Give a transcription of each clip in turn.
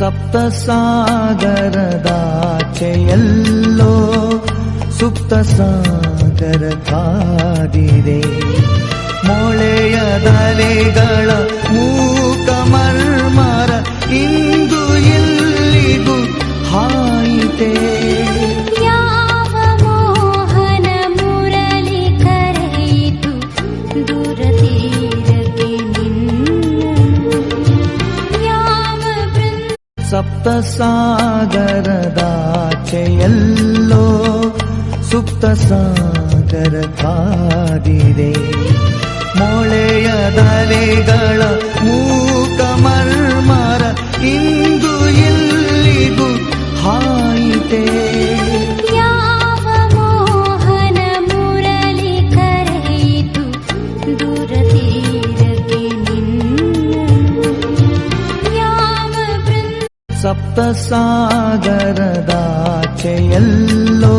ಸಪ್ತಸಾಗರದಾಚೆಯಲ್ಲೋ ಸುಪ್ತ ಸಾಗರ ಕಾದಿದೆ. ಮೊಳೆಯದಲೆಗಳ ಮೂಕ ಮರ್ಮರ ಇಂದು ಇಲ್ಲಿಗೂ ಹಾಯಿತೆ. ಯಾವ ಮೋಹನ ಮುರಳಿ ಕರೆಯಿತು ದೂರತೀರಕ್ಕೆ ನಿನ್ನನ್ನು. ಯಾವ ಸಪ್ತಸಾಗರದಾಚೆಯಲ್ಲೋ ಸುಪ್ತ ಸಾಗರ ಕಾದಿದೆ. ಮೊಳೆಯದಲೆಗಳ ಮೂಕ ಮರ್ಮರ ಇಂದು ಇಲ್ಲಿಗೂ ಹಾಯಿತೆ. ಯಾವ ಮೋಹನ ಮುರಳಿ ಕರೆಯಿತು ದೂರತೀರಕ್ಕೆ ನಿನ್ನನ್ನು. ಯಾವ ಸಪ್ತಸಾಗರದಾಚೆಯಲ್ಲೋ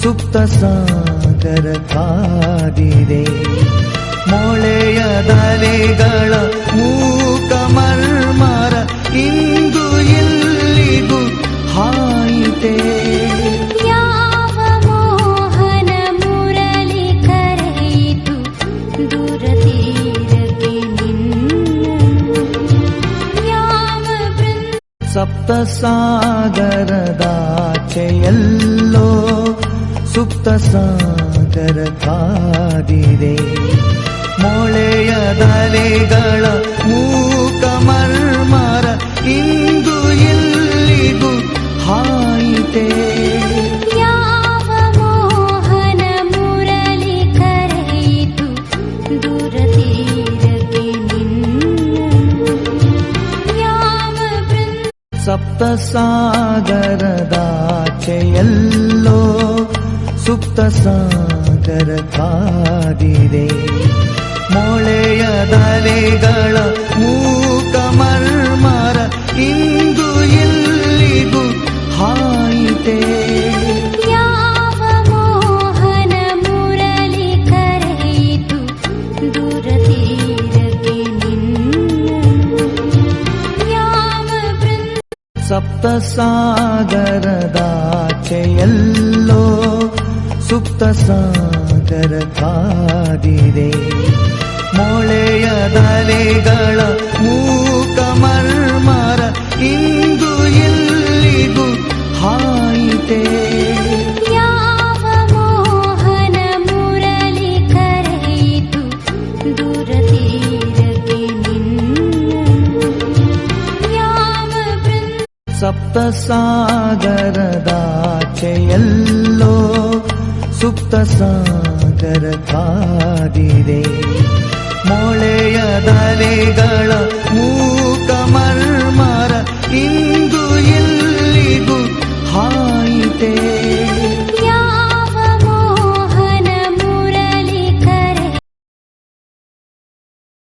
ಸುಪ್ತ ಸಾಗರ ಕಾದಿದೆ. ಮೊಳೆಯದಲೆಗಳ ಮೂಕ ಮರ್ಮರ ಇಂದು ಇಲ್ಲಿಗೂ ಹಾಯಿತೆ. ಯಾವ ಮೋಹನ ಮುರಳಿ ಕರೆಯಿತು ದೂರತೀರಕ್ಕೆ ನಿನ್ನನ್ನು. ಯಾವ ಸಪ್ತಸಾಗರದಾಚೆಯಲ್ಲೋ ಸುಪ್ತ ಸಾಗರ ಕಾದಿದೆ. ಮೊಳೆಯದಲೆಗಳ ಮೂಕ ಮರ್ಮರ ಇಂದು ಇಲ್ಲಿಗೂ ಹಾಯಿತೆ. ಯಾವ ಮೋಹನ ಮುರಳಿ ಕರೆಯಿತು ದೂರತೀರಕ್ಕೆ ನಿನ್ನನ್ನು. ಯಾವ ಸಪ್ತಸಾಗರದಾಚೆಯಲ್ಲೋ ಸುಪ್ತ ಸಾಗರ ಕಾದಿದೆ. ಮೊಳೆಯದಲೆಗಳ ಮೂಕ ಮರ್ಮರ ಇಂದು ಇಲ್ಲಿಗೂ ಹಾಯಿತೆ. ಯಾವ ಮೋಹನ ಮುರಳಿ ಕರೆಯಿತು ದೂರತೀರಕ್ಕೆ ನಿನ್ನನ್ನು. ಯಾವ ಸಪ್ತಸಾಗರದಾಚೆಯಲ್ಲೋ ಸುಪ್ತ ಸಾಗರ ಕಾದಿದೆ. ಮೊಳೆಯದಲೆಗಳ ಮೂಕ ಮರ್ಮರ ಇಂದು ಇಲ್ಲಿಗೂ ಹಾಯಿತೆ. ಯಾವ ಮೋಹನ ಮುರಳಿ ಕರೆಯಿತು ದೂರತೀರಕ್ಕೆ ನಿನ್ನನ್ನು. ಯಾವ ಸಪ್ತಸಾಗರದಾಚೆಯಲ್ಲೋ ಸುಪ್ತ ಸಾಗರ ಕಾದಿದೆ. ಮೊಳೆಯದಲೆಗಳ